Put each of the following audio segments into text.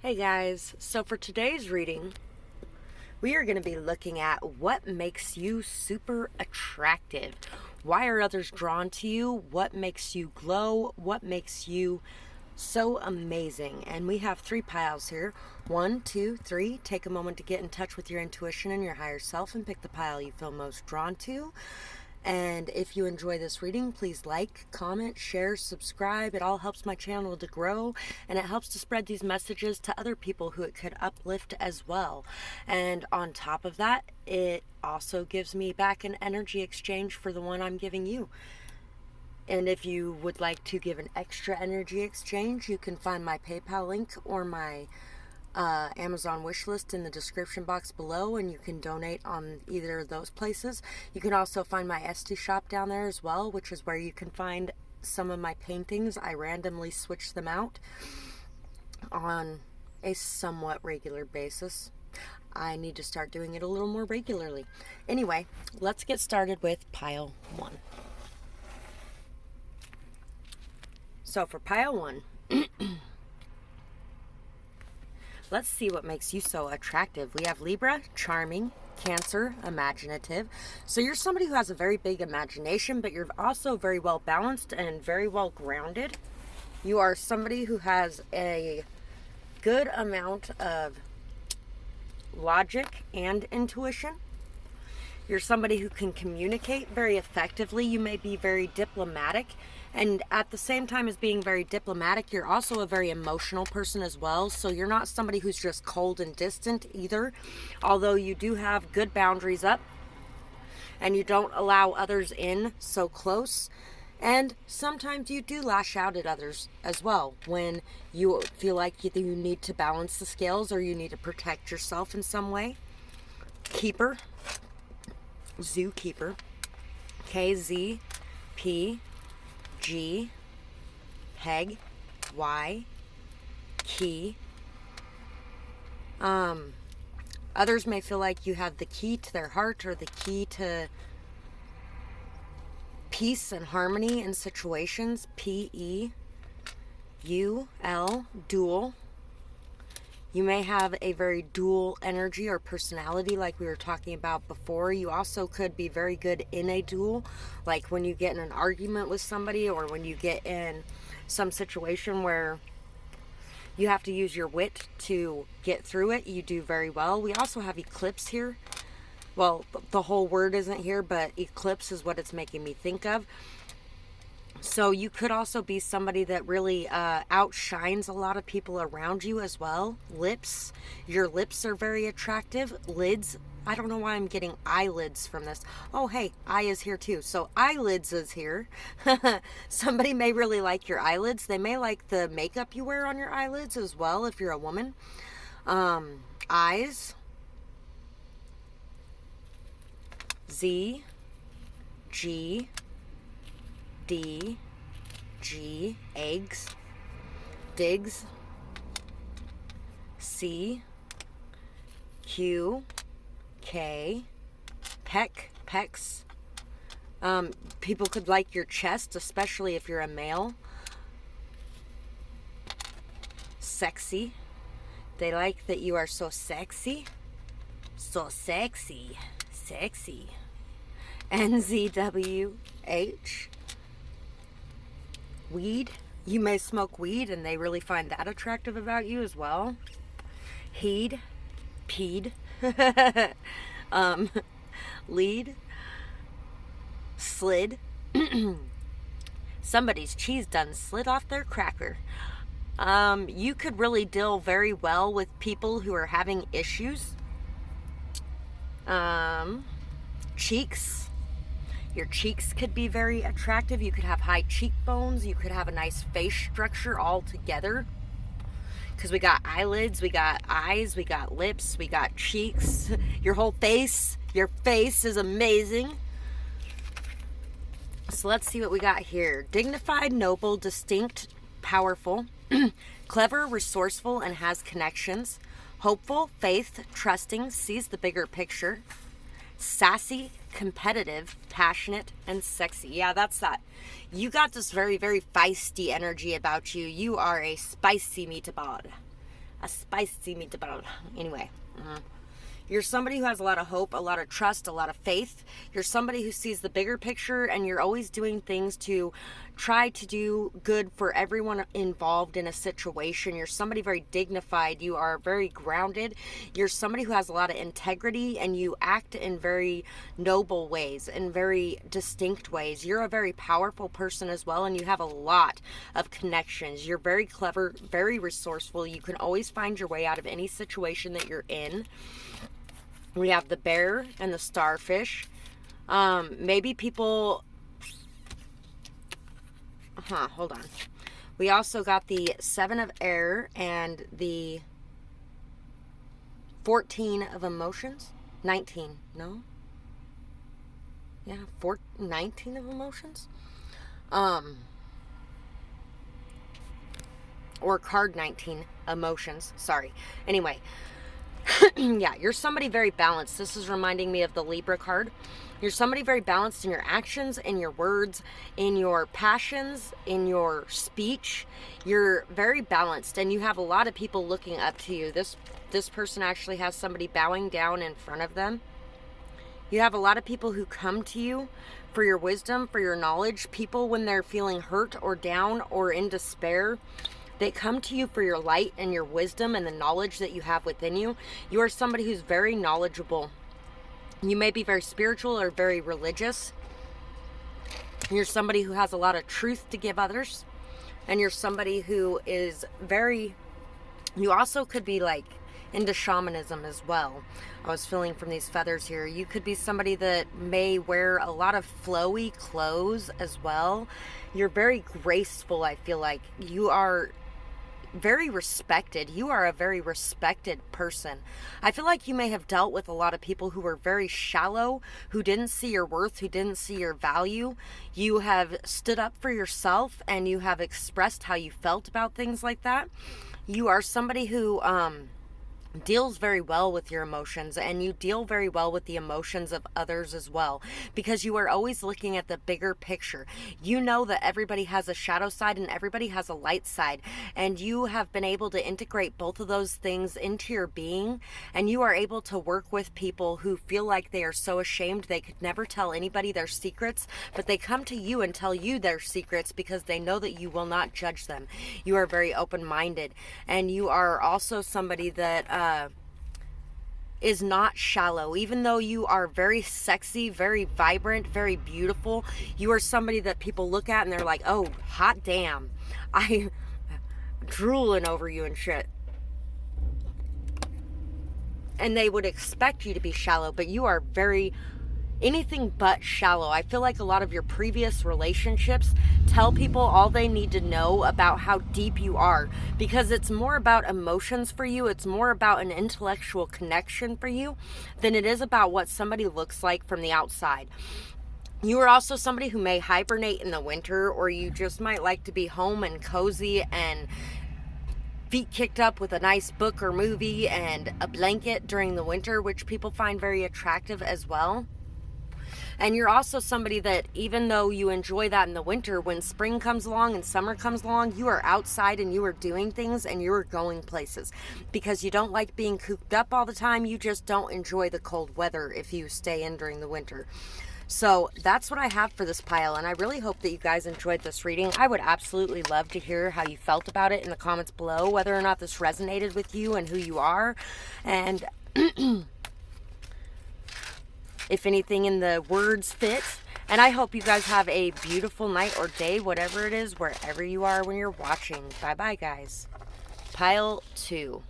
Hey guys, so for today's reading, we are going to be looking at what makes you super attractive. Why are others drawn to you? What makes you glow? What makes you so amazing? And we have 3 piles here. 1, 2, 3. Take a moment to get in touch with your intuition and your higher self and pick the pile you feel most drawn to. And if you enjoy this reading, please like, comment, share, subscribe. It all helps my channel to grow, and it helps to spread these messages to other people who it could uplift as well. And on top of that, it also gives me back an energy exchange for the one I'm giving you. And if you would like to give an extra energy exchange, you can find my PayPal link or my Amazon wish list in the description box below, and you can donate on either of those places. You can also find my Etsy shop down there as well, which is where you can find some of my paintings. I randomly switch them out on a somewhat regular basis. I need to start doing it a little more regularly. Anyway, let's get started with pile 1. So for pile 1, let's see what makes you so attractive. We have Libra, charming, Cancer, imaginative. So you're somebody who has a very big imagination, but you're also very well balanced and very well grounded. You are somebody who has a good amount of logic and intuition. You're somebody who can communicate very effectively. You may be very diplomatic. And at the same time as being very diplomatic, you're also a very emotional person as well. So you're not somebody who's just cold and distant either. Although you do have good boundaries up. And you don't allow others in so close. And sometimes you do lash out at others as well when you feel like you need to balance the scales or you need to protect yourself in some way. Keeper. Zookeeper. KZP. G, peg, Y, key. Others may feel like you have the key to their heart or the key to peace and harmony in situations. PEUL, dual. You may have a very dual energy or personality like we were talking about before. You also could be very good in a duel, like when you get in an argument with somebody or when you get in some situation where you have to use your wit to get through it. You do very well. We also have eclipse here. Well, the whole word isn't here, but eclipse is what it's making me think of. So you could also be somebody that really outshines a lot of people around you as well. Lips. Your lips are very attractive. Lids. I don't know why I'm getting eyelids from this. Oh, hey, eye is here too. So eyelids is here. Somebody may really like your eyelids. They may like the makeup you wear on your eyelids as well if you're a woman. Eyes. Z. G. D, G, eggs, digs, C, Q, K, peck, pecs. People could like your chest, especially if you're a male. Sexy. They like that you are so sexy. So sexy. Sexy. NZWH. Weed. You may smoke weed and they really find that attractive about you as well. Heed. Peed. Lead. Slid. Somebody's cheese done slid off their cracker. You could really deal very well with people who are having issues. Cheeks. Your cheeks could be very attractive. You could have high cheekbones. You could have a nice face structure all together. Because we got eyelids, we got eyes, we got lips, we got cheeks. Your whole face. Your face is amazing. So let's see what we got here. Dignified, noble, distinct, powerful, clever, resourceful, and has connections. Hopeful, faith, trusting, sees the bigger picture. Sassy, competitive, passionate, and sexy. Yeah, that's that. You got this very, very feisty energy about you. You are a spicy meatball. A spicy meatball. Anyway. You're somebody who has a lot of hope, a lot of trust, a lot of faith. You're somebody who sees the bigger picture, and you're always doing things to try to do good for everyone involved in a situation. You're somebody very dignified. You are very grounded. You're somebody who has a lot of integrity, and you act in very noble ways, in very distinct ways. You're a very powerful person as well, and you have a lot of connections. You're very clever, very resourceful. You can always find your way out of any situation that you're in. We have the bear and the starfish. Maybe people... hold on. We also got the 7 of air and the 14 of emotions. 19, no? Yeah, 19 of emotions? Or card 19, emotions. Sorry. Anyway. Yeah, you're somebody very balanced. This is reminding me of the Libra card. You're somebody very balanced in your actions, in your words, in your passions, in your speech. You're very balanced, and you have a lot of people looking up to you. This person actually has somebody bowing down in front of them. You have a lot of people who come to you for your wisdom, for your knowledge. People when they're feeling hurt or down or in despair. They come to you for your light and your wisdom and the knowledge that you have within you. You are somebody who's very knowledgeable. You may be very spiritual or very religious. You're somebody who has a lot of truth to give others. And you're somebody who is very... You also could be like into shamanism as well. I was feeling from these feathers here. You could be somebody that may wear a lot of flowy clothes as well. You're very graceful, I feel like. You are very respected. You are a very respected person. I feel like you may have dealt with a lot of people who were very shallow, who didn't see your worth, who didn't see your value. You have stood up for yourself and you have expressed how you felt about things like that. You are somebody who deals very well with your emotions, and you deal very well with the emotions of others as well, because you are always looking at the bigger picture. You know that everybody has a shadow side and everybody has a light side, and you have been able to integrate both of those things into your being, and you are able to work with people who feel like they are so ashamed they could never tell anybody their secrets, but they come to you and tell you their secrets because they know that you will not judge them. You are very open-minded, and you are also somebody that is not shallow. Even though you are very sexy, very vibrant, very beautiful, you are somebody that people look at and they're like, oh, hot damn, I'm drooling over you and shit. And they would expect you to be shallow, but you are very anything but shallow. I feel like a lot of your previous relationships tell people all they need to know about how deep you are, because it's more about emotions for you. It's more about an intellectual connection for you than it is about what somebody looks like from the outside. You are also somebody who may hibernate in the winter, or you just might like to be home and cozy and feet kicked up with a nice book or movie and a blanket during the winter, which people find very attractive as well. And you're also somebody that, even though you enjoy that in the winter, when spring comes along and summer comes along, you are outside and you are doing things and you are going places, because you don't like being cooped up all the time. You just don't enjoy the cold weather if you stay in during the winter. So that's what I have for this pile, and I really hope that you guys enjoyed this reading. I would absolutely love to hear how you felt about it in the comments below, whether or not this resonated with you and who you are, and if anything in the words fit. And I hope you guys have a beautiful night or day, whatever it is, wherever you are when you're watching. Bye-bye, guys. Pile 2.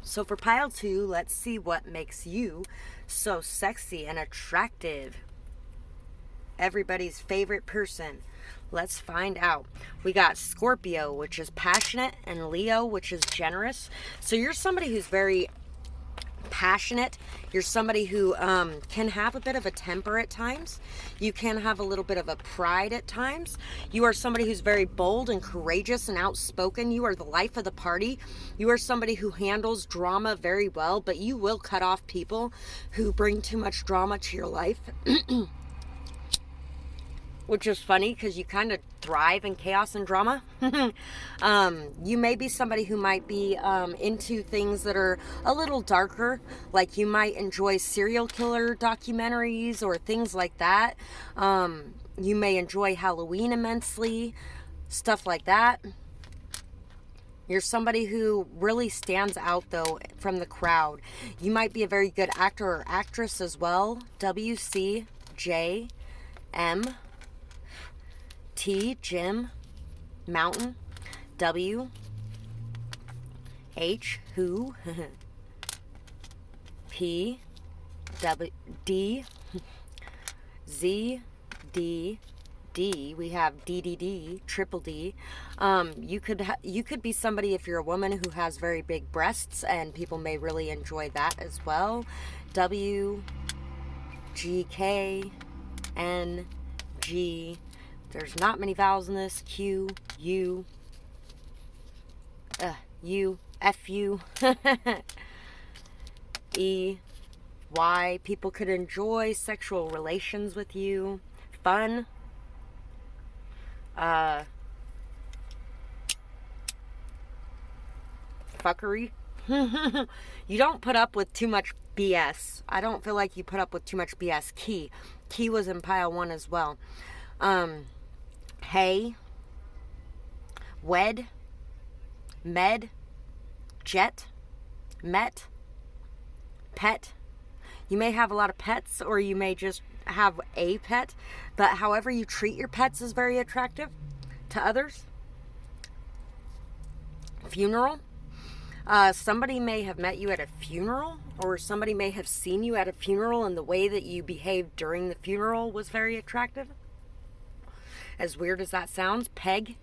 So for pile 2, let's see what makes you so sexy and attractive. Everybody's favorite person. Let's find out. We got Scorpio, which is passionate, and Leo, which is generous. So you're somebody who's very passionate. You're somebody who can have a bit of a temper at times. You can have a little bit of a pride at times. You are somebody who's very bold and courageous and outspoken. You are the life of the party. You are somebody who handles drama very well, but you will cut off people who bring too much drama to your life. which is funny because you kind of thrive in chaos and drama. You may be somebody who might be into things that are a little darker, like you might enjoy serial killer documentaries or things like that. You may enjoy Halloween immensely, stuff like that. You're somebody who really stands out, though, from the crowd. You might be a very good actor or actress as well. WCJM. T, Jim, Mountain, W, H, who, P, W, D, Z, D, D. We have DDD, triple D. You could be somebody, if you're a woman, who has very big breasts, and people may really enjoy that as well. W, G, K, N, G. There's not many vowels in this. Q, U, U, F, U, E, Y. People could enjoy sexual relations with you. Fun. Fuckery. You don't put up with too much BS. I don't feel like you put up with too much BS. Key was in pile 1 as well. Hey, wed, med, jet, met, pet. You may have a lot of pets, or you may just have a pet, but however you treat your pets is very attractive to others. Funeral. Somebody may have met you at a funeral, or somebody may have seen you at a funeral, and the way that you behaved during the funeral was very attractive. As weird as that sounds. Peg.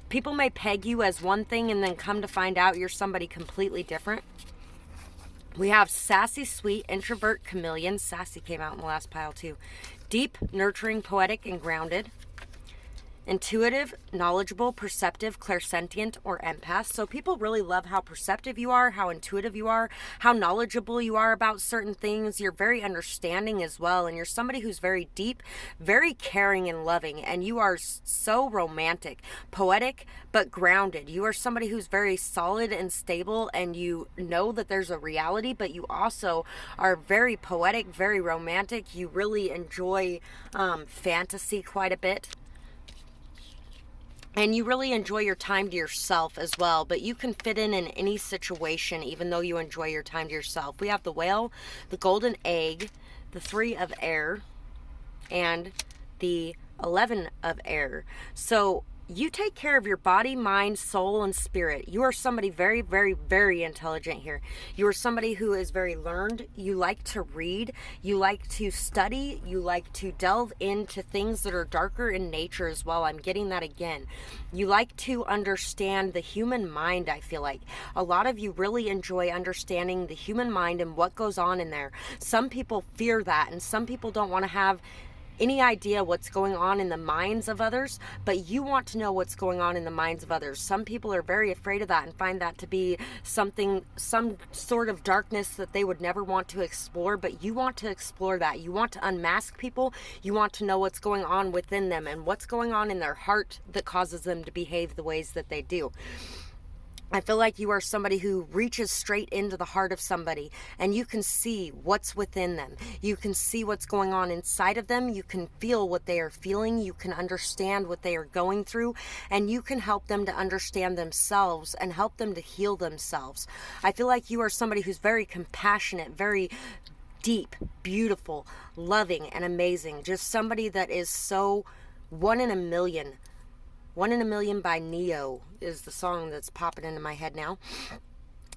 People may peg you as one thing and then come to find out you're somebody completely different. We have sassy, sweet, introvert, chameleon. Sassy came out in the last pile too. Deep, nurturing, poetic, and grounded. Intuitive, knowledgeable, perceptive, clairsentient, or empath. So people really love how perceptive you are, how intuitive you are, how knowledgeable you are about certain things. You're very understanding as well, and you're somebody who's very deep, very caring and loving, and you are so romantic, poetic, but grounded. You are somebody who's very solid and stable, and you know that there's a reality, but you also are very poetic, very romantic. You really enjoy fantasy quite a bit. And you really enjoy your time to yourself as well, but you can fit in any situation, even though you enjoy your time to yourself. We have the whale, the golden egg, the 3 of air, and the 11 of air. So you take care of your body, mind, soul, and spirit. You are somebody very, very, very intelligent here. You are somebody who is very learned. You like to read. You like to study. You like to delve into things that are darker in nature as well. I'm getting that again. You like to understand the human mind, I feel like. A lot of you really enjoy understanding the human mind and what goes on in there. Some people fear that, and some people don't want to have any idea what's going on in the minds of others, but you want to know what's going on in the minds of others. Some people are very afraid of that and find that to be some sort of darkness that they would never want to explore, but you want to explore that. You want to unmask people. You want to know what's going on within them and what's going on in their heart that causes them to behave the ways that they do. I feel like you are somebody who reaches straight into the heart of somebody, and you can see what's within them. You can see what's going on inside of them. You can feel what they are feeling. You can understand what they are going through, and you can help them to understand themselves and help them to heal themselves. I feel like you are somebody who's very compassionate, very deep, beautiful, loving, and amazing. Just somebody that is so 1 in a million. 1 in a Million by Neo is the song that's popping into my head now.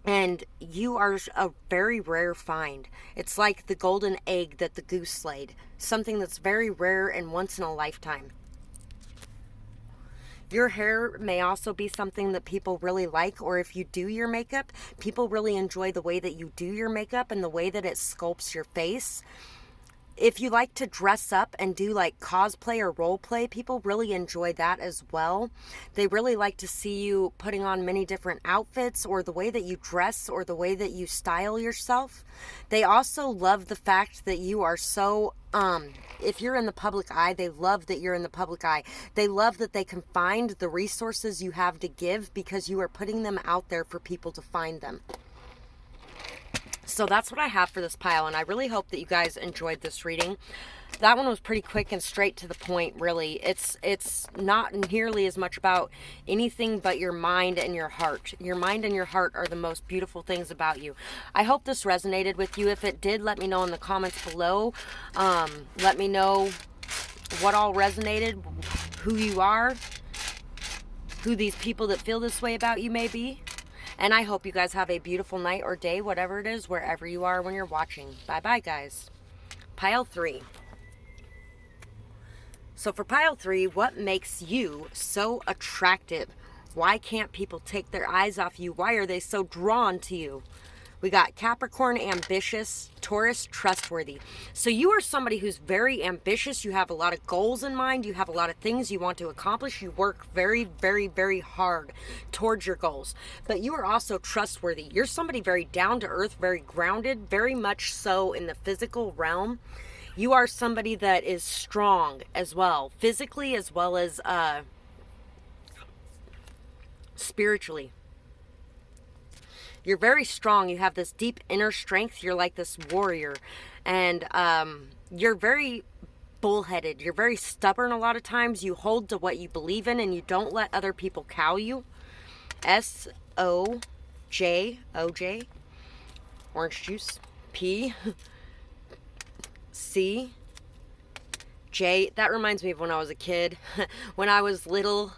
And you are a very rare find. It's like the golden egg that the goose laid. Something that's very rare and once in a lifetime. Your hair may also be something that people really like, or if you do your makeup, people really enjoy the way that you do your makeup and the way that it sculpts your face. if you like to dress up and do like cosplay or role play, people really enjoy that as well. They really like to see you putting on many different outfits, or the way that you dress, or the way that you style yourself. They also love the fact that you are so, if you're in the public eye, they love that you're in the public eye. They love that they can find the resources you have to give because you are putting them out there for people to find them. So that's what I have for this pile, and I really hope that you guys enjoyed this reading. That one was pretty quick and straight to the point, really. It's not nearly as much about anything but your mind and your heart. Your mind and your heart are the most beautiful things about you. I hope this resonated with you. If it did, let me know in the comments below. Let me know what all resonated, who you are, who these people that feel this way about you may be. And I hope you guys have a beautiful night or day, whatever it is, wherever you are when you're watching. Bye-bye, guys. Pile 3. So for pile 3, what makes you so attractive? Why can't people take their eyes off you? Why are they so drawn to you? We got Capricorn, ambitious, Taurus, trustworthy. So you are somebody who's very ambitious. You have a lot of goals in mind. You have a lot of things you want to accomplish. You work very, very, very hard towards your goals. But you are also trustworthy. You're somebody very down to earth, very grounded, very much so in the physical realm. You are somebody that is strong as well, physically as well as spiritually. You're very strong. You have this deep inner strength. You're like this warrior. And you're very bullheaded. You're very stubborn a lot of times. You hold to what you believe in and you don't let other people cow you. S-O-J, O-J, orange juice. P, C, J. That reminds me of when I was a kid. When I was little,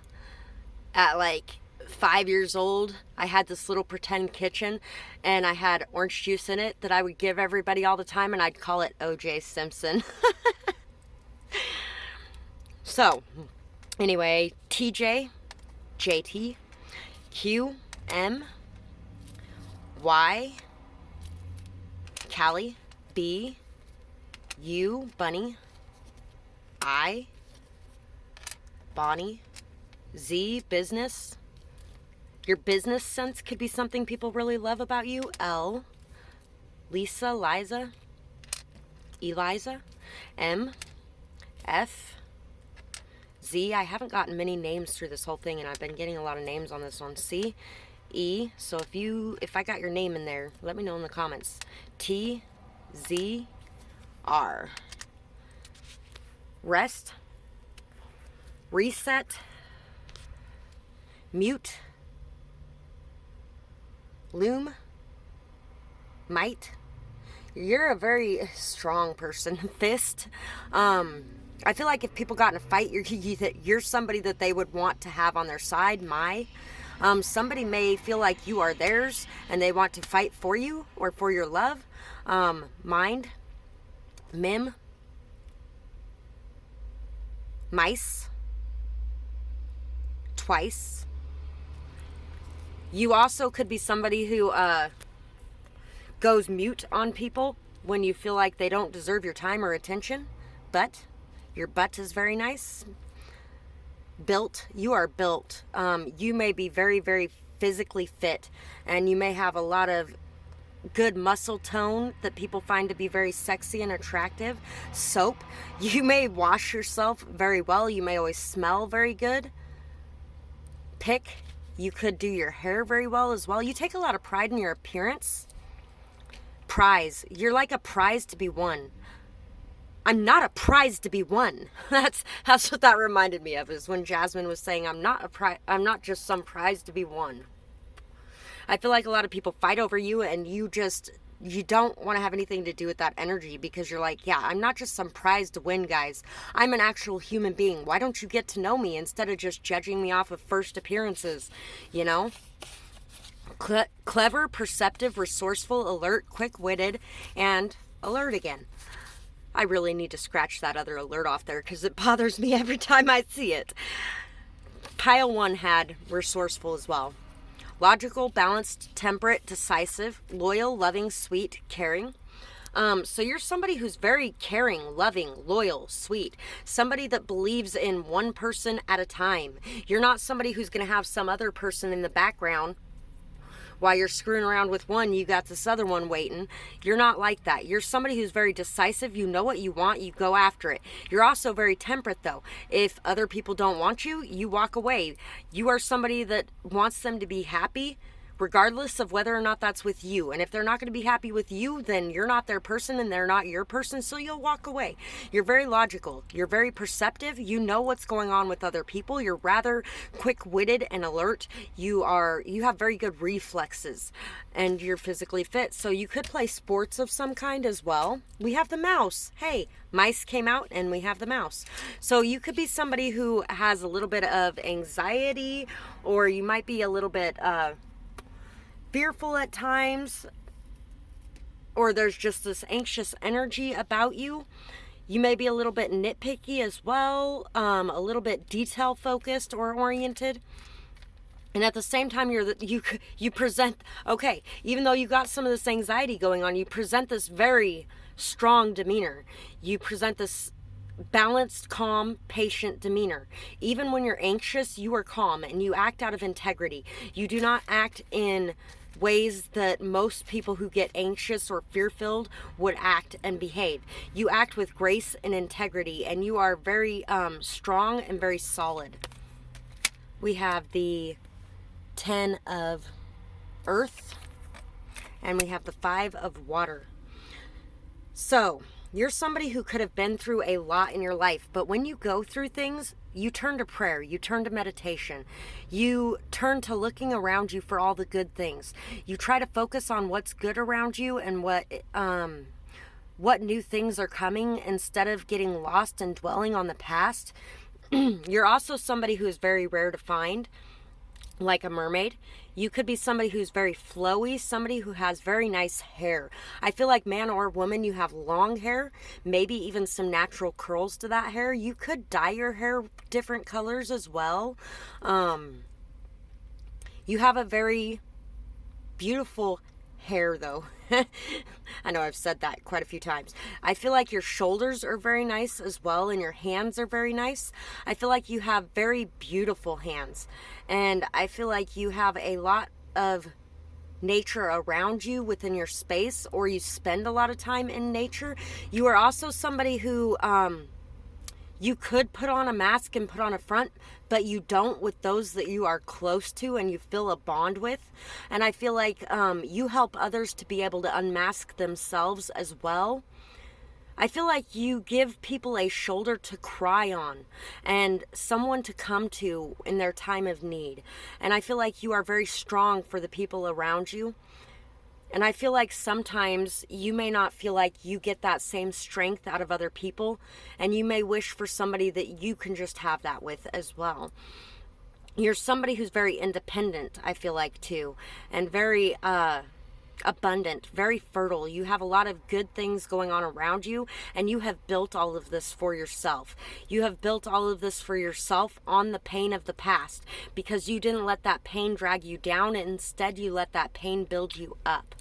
at like 5 years old, I had this little pretend kitchen and I had orange juice in it that I would give everybody all the time, and I'd call it OJ Simpson. So anyway, TJ, JT, Q, M, Y, Callie, B, U, Bunny, I, Bonnie, Z, business. Your business sense could be something people really love about you. L, Lisa, Liza, Eliza, M, F, Z. I haven't gotten many names through this whole thing, and I've been getting a lot of names on this one. C, E. So if I got your name in there, let me know in the comments. T, Z, R. Rest, reset, mute, loom, might. You're a very strong person. Fist. I feel like if people got in a fight, you're somebody that they would want to have on their side. Somebody may feel like you are theirs and they want to fight for you or for your love. Mind, mim, mice, twice. You also could be somebody who goes mute on people when you feel like they don't deserve your time or attention. But your butt is very nice. Built. You are built. You may be very, very physically fit, and you may have a lot of good muscle tone that people find to be very sexy and attractive. Soap. You may wash yourself very well. You may always smell very good. Pick. You could do your hair very well as well. You take a lot of pride in your appearance. Prize. You're like a prize to be won. I'm not a prize to be won. That's what that reminded me of, is when Jasmine was saying, I'm not just some prize to be won. I feel like a lot of people fight over you, and you don't want to have anything to do with that energy, because you're like, yeah, I'm not just some prize to win, guys. I'm an actual human being. Why don't you get to know me instead of just judging me off of first appearances, you know? Clever, perceptive, resourceful, alert, quick-witted, and alert again. I really need to scratch that other alert off there because it bothers me every time I see it. Pile 1 had resourceful as well. Logical, balanced, temperate, decisive, loyal, loving, sweet, caring. So you're somebody who's very caring, loving, loyal, sweet, somebody that believes in one person at a time. You're not somebody who's going to have some other person in the background while you're screwing around with one, you got this other one waiting. You're not like that. You're somebody who's very decisive. You know what you want, you go after it. You're also very temperate, though. If other people don't want you, you walk away. You are somebody that wants them to be happy, regardless of whether or not that's with you. And if they're not going to be happy with you, then you're not their person and they're not your person, so you'll walk away. You're very logical. You're very perceptive. You know what's going on with other people. You're rather quick-witted and alert. You have very good reflexes, and you're physically fit. So you could play sports of some kind as well. We have the mouse. Hey, mice came out and we have the mouse. So you could be somebody who has a little bit of anxiety, or you might be a little bit fearful at times, or there's just this anxious energy about you. You may be a little bit nitpicky as well, a little bit detail focused or oriented. And at the same time, you present, okay, even though you got some of this anxiety going on, you present this very strong demeanor. You present this balanced, calm, patient demeanor. Even when you're anxious, you are calm and you act out of integrity. You do not act in ways that most people who get anxious or fear-filled would act and behave. You act with grace and integrity, and you are very strong and very solid. We have the 10 of Earth, and we have the 5 of Water. So you're somebody who could have been through a lot in your life, but when you go through things, you turn to prayer, you turn to meditation, you turn to looking around you for all the good things. You try to focus on what's good around you and what new things are coming instead of getting lost and dwelling on the past. You're also somebody who is very rare to find, like a mermaid. You could be somebody who's very flowy, somebody who has very nice hair. I feel like man or woman, you have long hair, maybe even some natural curls to that hair. You could dye your hair different colors as well. You have a very beautiful hair, though. I know I've said that quite a few times. I feel like your shoulders are very nice as well, and your hands are very nice. I feel like you have very beautiful hands, and I feel like you have a lot of nature around you within your space, or you spend a lot of time in nature. You are also somebody who you could put on a mask and put on a front, but you don't with those that you are close to and you feel a bond with. And I feel like you help others to be able to unmask themselves as well. I feel like you give people a shoulder to cry on and someone to come to in their time of need. And I feel like you are very strong for the people around you. And I feel like sometimes you may not feel like you get that same strength out of other people, and you may wish for somebody that you can just have that with as well. You're somebody who's very independent, I feel like, too, and very abundant, very fertile. You have a lot of good things going on around you, and you have built all of this for yourself. You have built all of this for yourself on the pain of the past, because you didn't let that pain drag you down, and instead you let that pain build you up.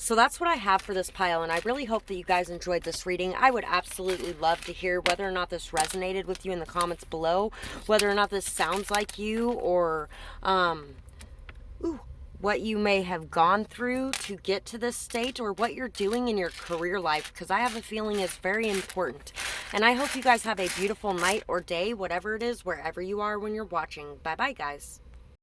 So that's what I have for this pile, and I really hope that you guys enjoyed this reading. I would absolutely love to hear whether or not this resonated with you in the comments below, whether or not this sounds like you, or what you may have gone through to get to this state, or what you're doing in your career life, because I have a feeling it's very important. And I hope you guys have a beautiful night or day, whatever it is, wherever you are when you're watching. Bye-bye, guys.